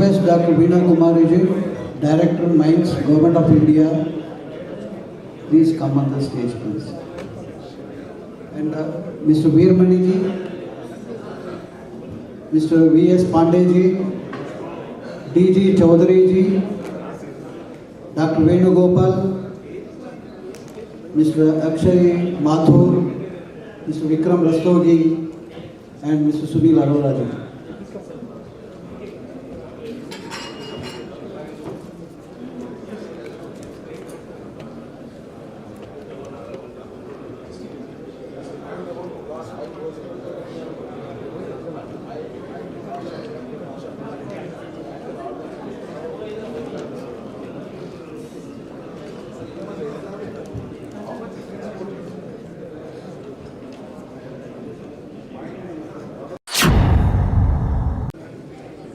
request Dr. Veena Kumariji, Director Mines, Government of India, please come on the stage, please. And Mr. Veermaniji, Mr. V.S. Pandeji, D.G. Chaudharyji, Dr. Venugopal, Mr. Akshay Mathur, Mr. Vikram Rastogi, and Mr. Sunil Arora.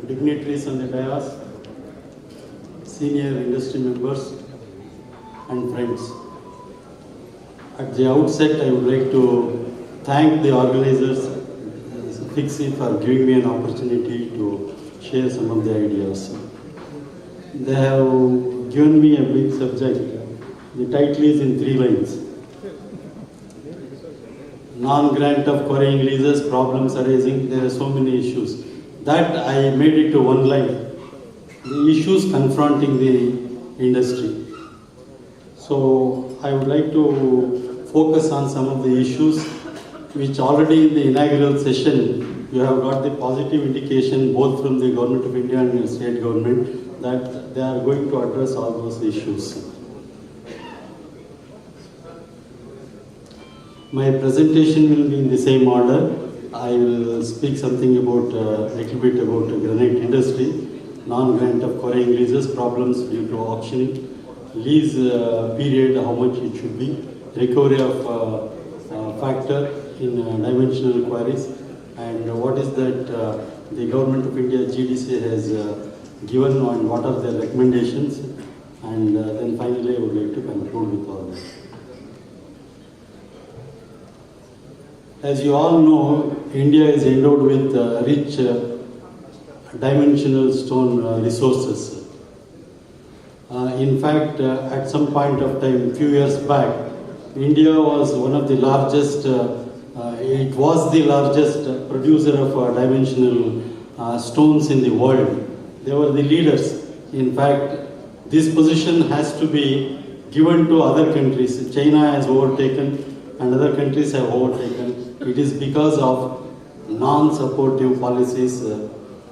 Dignitaries on the dais, senior industry members and friends. At the outset, I would like to thank the organizers, FIXI, for giving me an opportunity to share some of the ideas. They have given me a big subject. The title is in 3 lines. Non-grant of quarrying leases, problems arising, there are so many issues. That I made it to 1 line. The issues confronting the industry. So I would like to focus on some of the issues which already in the inaugural session you have got the positive indication both from the Government of India and the state government that they are going to address all those issues. My presentation will be in the same order. I will speak something about, little bit about the granite industry, non-grant of quarrying leases, problems due to auctioning, lease period, how much it should be, recovery of factor in dimensional quarries, and what is that the Government of India GDC has given and what are their recommendations, and then finally I would like to conclude with all this. As you all know, India is endowed with rich dimensional stone resources. In fact, at some point of time, few years back, India was one of the largest, it was the largest producer of dimensional stones in the world. They were the leaders. In fact, this position has to be given to other countries. China has overtaken and other countries have overtaken. It is because of non-supportive policies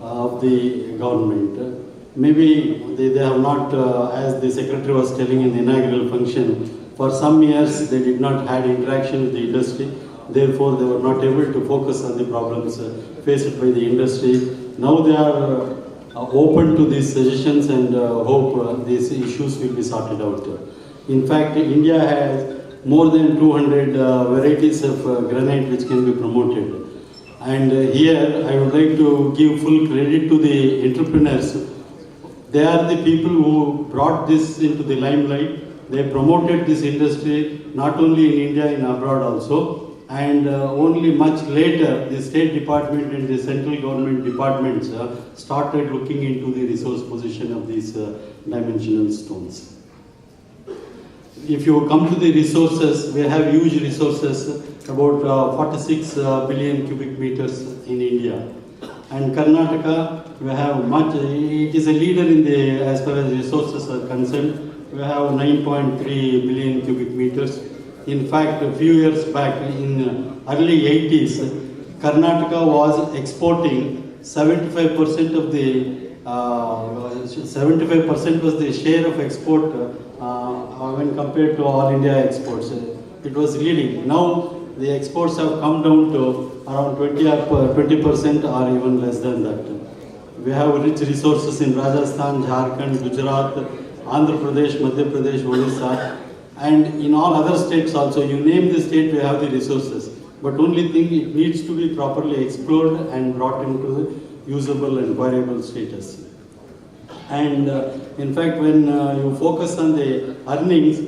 of the government. Maybe they have not, as the secretary was telling in the inaugural function, for some years they did not have interaction with the industry. Therefore, they were not able to focus on the problems faced by the industry. Now they are open to these suggestions and hope these issues will be sorted out. In fact, India has more than 200 varieties of granite which can be promoted. And here I would like to give full credit to the entrepreneurs. They are the people who brought this into the limelight. They promoted this industry not only in India, in abroad also. And only much later, the State Department and the central government departments started looking into the resource position of these dimensional stones. If you come to the resources, we have huge resources, about 46 billion cubic meters in India. And Karnataka, we have much, it is a leader in the, as far as resources are concerned, we have 9.3 billion cubic meters. In fact, a few years back, in early 80s, Karnataka was exporting 75% of the 75% was the share of export when compared to all India exports. It was leading. Now the exports have come down to around 20% or even less than that. We have rich resources in Rajasthan, Jharkhand, Gujarat, Andhra Pradesh, Madhya Pradesh, Odisha, and in all other states also. You name the state, we have the resources. But only thing, it needs to be properly explored and brought into usable and variable status. And in fact, when you focus on the earnings,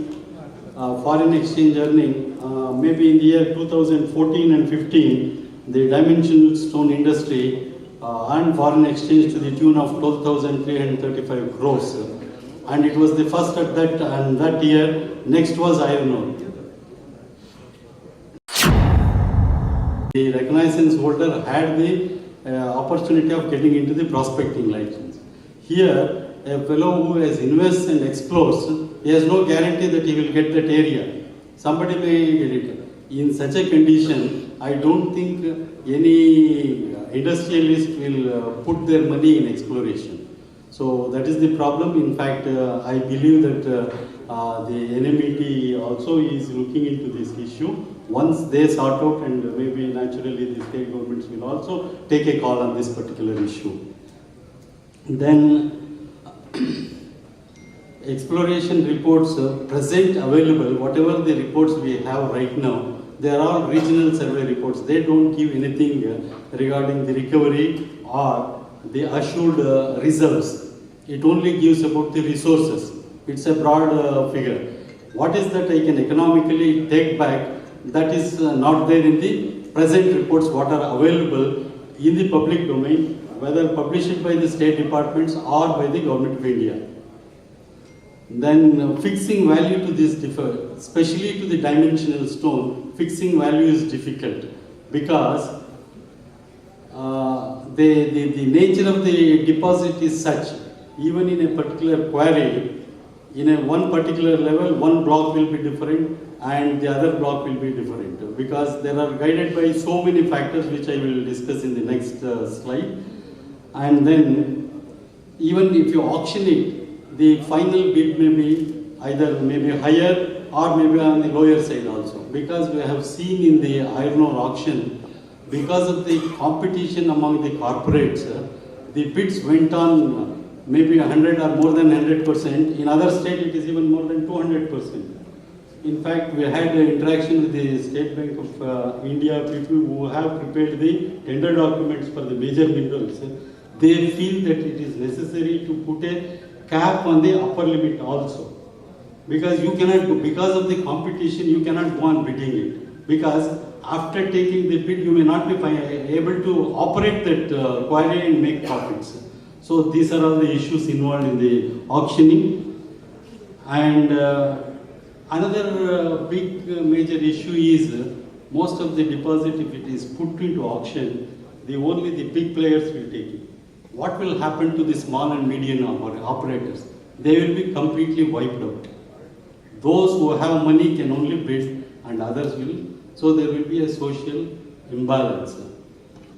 foreign exchange earning, maybe in the year 2014 and 15, the dimensional stone industry earned foreign exchange to the tune of 12,335 crores. And it was the first at that year. Next was iron ore. The reconnaissance holder had the opportunity of getting into the prospecting license. Here, a fellow who has invests and explores, he has no guarantee that he will get that area. Somebody may get it. In such a condition, I don't think any industrialist will put their money in exploration. So that is the problem. In fact, I believe that the NMET also is looking into this issue. Once they sort out, and maybe naturally the state governments will also take a call on this particular issue. Then exploration reports present available, whatever the reports we have right now, they are all regional survey reports. They don't give anything regarding the recovery or the assured reserves. It only gives about the resources. It's a broad figure. What is that I can economically take back? That is not there in the present reports what are available in the public domain, whether published by the state departments or by the government of India. Then fixing value to this differ, especially to the dimensional stone, fixing value is difficult because the nature of the deposit is such, even in a particular quarry, in a one particular level, one block will be different and the other block will be different because they are guided by so many factors which I will discuss in the next slide. And then even if you auction it, the final bid may be either maybe higher or maybe on the lower side also, because we have seen in the iron ore auction, because of the competition among the corporates, the bids went on maybe 100 or more than 100%. In other states, it is even more than 200%. In fact, we had an interaction with the State Bank of India people who have prepared the tender documents for the major minerals. They feel that it is necessary to put a cap on the upper limit also. Because you cannot, because of the competition, you cannot go on bidding it. Because after taking the bid, you may not be able to operate that quarry and make profits. So these are all the issues involved in the auctioning. And another big major issue is most of the deposit, if it is put into auction, only the big players will take it. What will happen to the small and medium operators? They will be completely wiped out. Those who have money can only bid and others will. So there will be a social imbalance.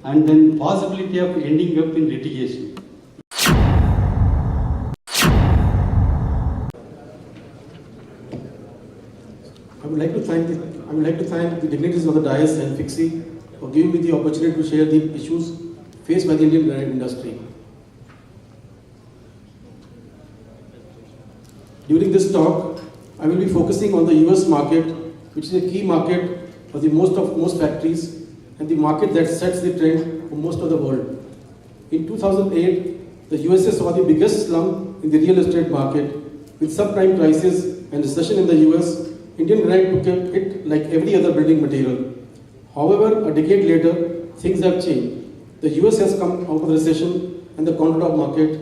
And then possibility of ending up in litigation. I would like to thank the dignitaries of the dais and FIXI for giving me the opportunity to share the issues faced by the Indian granite industry. During this talk, I will be focusing on the US market, which is a key market for the most factories and the market that sets the trend for most of the world. In 2008, the USA saw the biggest slump in the real estate market. With subprime crisis and recession in the US, Indian granite took a hit like every other building material. However, a decade later, things have changed. The US has come out of the recession and the countertop market,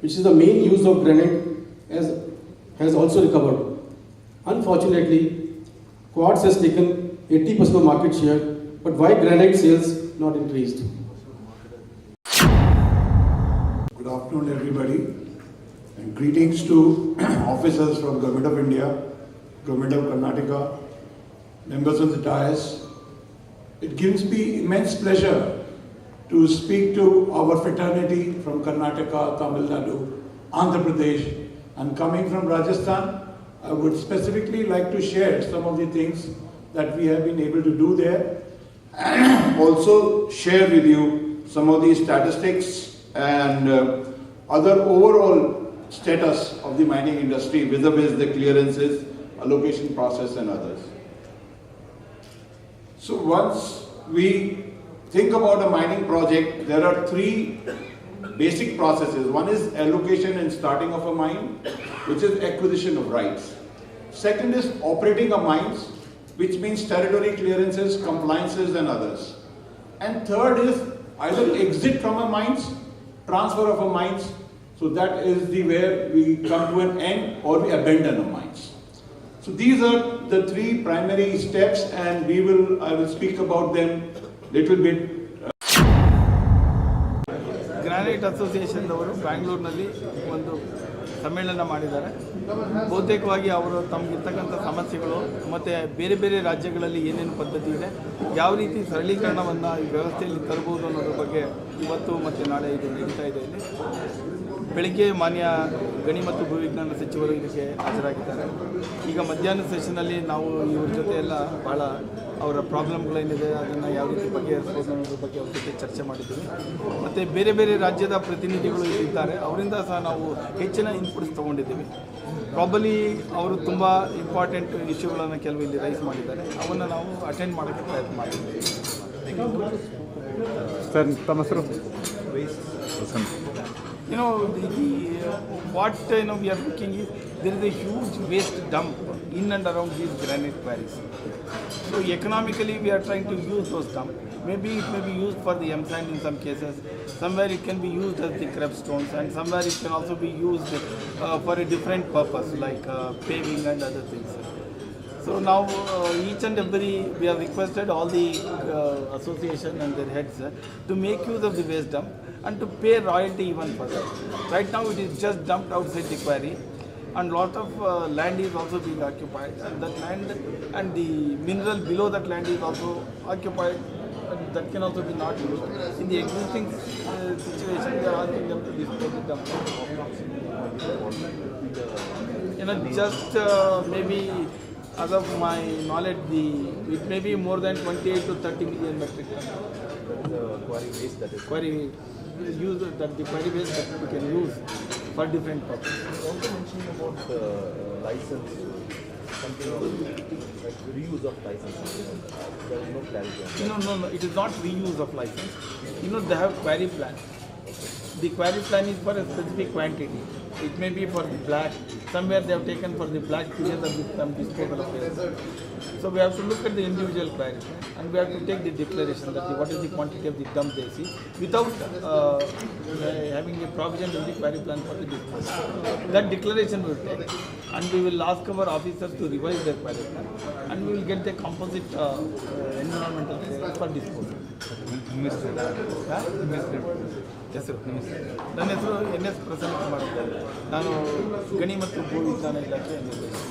which is the main use of granite, has also recovered. Unfortunately, quartz has taken 80% of market share, but why granite sales not increased? Good afternoon, everybody, and greetings to officers from Government of India, Government of Karnataka, members of the dais. It gives me immense pleasure to speak to our fraternity from Karnataka, Tamil Nadu, Andhra Pradesh, and coming from Rajasthan, I would specifically like to share some of the things that we have been able to do there, and also share with you some of the statistics and other overall status of the mining industry vis-a-vis the clearances, allocation process and others. So once we think about a mining project, there are three basic processes. One is allocation and starting of a mine, which is acquisition of rights. Second is operating a mines, which means territory clearances, compliances and others. And third is either exit from our mines, transfer of our mines, so that is the where we come to an end or we abandon our mines. So these are the three primary steps, and I will speak about them little bit. Granite ಅಸೋಸಿಯೇಷನ್ದವರು ಬ್ಯಾಂಗ್ಳೂರಿನಲ್ಲಿ ಒಂದು ಸಮ್ಮೇಳನ ಮಾಡಿದ್ದಾರೆ. ಬಹುತೇಕವಾಗಿ ಅವರು ತಮಗಿರ್ತಕ್ಕಂಥ ಸಮಸ್ಯೆಗಳು ಮತ್ತು ಬೇರೆ ಬೇರೆ ರಾಜ್ಯಗಳಲ್ಲಿ ಏನೇನು ಪದ್ಧತಿ ಇದೆ, ಯಾವ ರೀತಿ ಸರಳೀಕರಣವನ್ನು ಈ ವ್ಯವಸ್ಥೆಯಲ್ಲಿ ತರಬಹುದು ಅನ್ನೋದ್ರ ಬಗ್ಗೆ ಇವತ್ತು ಮತ್ತು ನಾಳೆ ಇದು ನಡೀತಾ ಇದೆ. ಇಲ್ಲಿ ಬೆಳಗ್ಗೆ ಮಾನ್ಯ ಗಣಿ ಮತ್ತು ಭೂವಿಜ್ಞಾನ ಸಚಿವರು ಇದಕ್ಕೆ ಹಾಜರಾಗಿದ್ದಾರೆ. ಈಗ ಮಧ್ಯಾಹ್ನ ಸೆಷನಲ್ಲಿ ನಾವು ಇವ್ರ ಜೊತೆ ಎಲ್ಲ ಭಾಳ ಅವರ ಪ್ರಾಬ್ಲಮ್ಗಳೇನಿದೆ ಅದನ್ನು ಯಾವ ರೀತಿ ಬಗೆಹರಿಸ್ಬೋದು ಅನ್ನೋದ್ರ ಬಗ್ಗೆ ಅವ್ರ ಜೊತೆ ಚರ್ಚೆ ಮಾಡಿದ್ದೀವಿ. ಮತ್ತು ಬೇರೆ ಬೇರೆ ರಾಜ್ಯದ ಪ್ರತಿನಿಧಿಗಳು ಇದ್ದಾರೆ, ಅವರಿಂದ ಸಹ ನಾವು ಹೆಚ್ಚಿನ ಇನ್ಪುಟ್ಸ್ ತೊಗೊಂಡಿದ್ದೀವಿ. ಪ್ರಾಬಲಿ ಅವರು ತುಂಬ ಇಂಪಾರ್ಟೆಂಟ್ ಇಶ್ಯೂಗಳನ್ನು ಕೆಲವು ಇಲ್ಲಿ ರೈಸ್ ಮಾಡಿದ್ದಾರೆ, ಅವನ್ನು ನಾವು ಅಟೆಂಡ್ ಮಾಡೋಕ್ಕೆ ಪ್ರಯತ್ನ ಮಾಡಿದ್ದೀವಿ. ಸರ್ ತಮ್ಮ ಹೆಸರು? What we are looking is there is a huge waste dump in and around these granite quarries. So economically we are trying to use those dumps. Maybe it may be used for the M-sand in some cases. Somewhere it can be used as the crab stones, and somewhere it can also be used for a different purpose like paving and other things. So now each and every, we have requested all the association and their heads to make use of the waste dump and to pay royalty even further. Right now it is just dumped outside the quarry, and lot of land is also being occupied, and that land and the mineral below that land is also occupied, and that can also be not used. In the existing situation, we are asking them to dispose the dump. Just maybe as of my knowledge, it may be more than 28 to 30 million metric tons. The quarry waste that is The quarry waste that we can use for different purposes. You also mentioned about license, something like reuse of license. There is no clarity on that. No, it is not reuse of license. They have quarry plan. The quarry plan is for a specific quantity. It may be for the black. Somewhere they have taken for the black together with some disposal of waste. So we have to look at the individual quarry plan, and we have to take the declaration that what is the quantity of the dump they see without having a provision in the quarry plan for the disposal. That declaration we will take, and we will ask our officers to revise their quarry plan, and we will get the composite environmental plan for disposal. ಹೆಸರು ನನ್ನ ಹೆಸರು NS Prasanna Kumar. ನಾನು ಗಣಿ ಮತ್ತು ಭೂ ವಿಜ್ಞಾನ ಇಲಾಖೆಯ ನಿರ್ದೇಶಕ.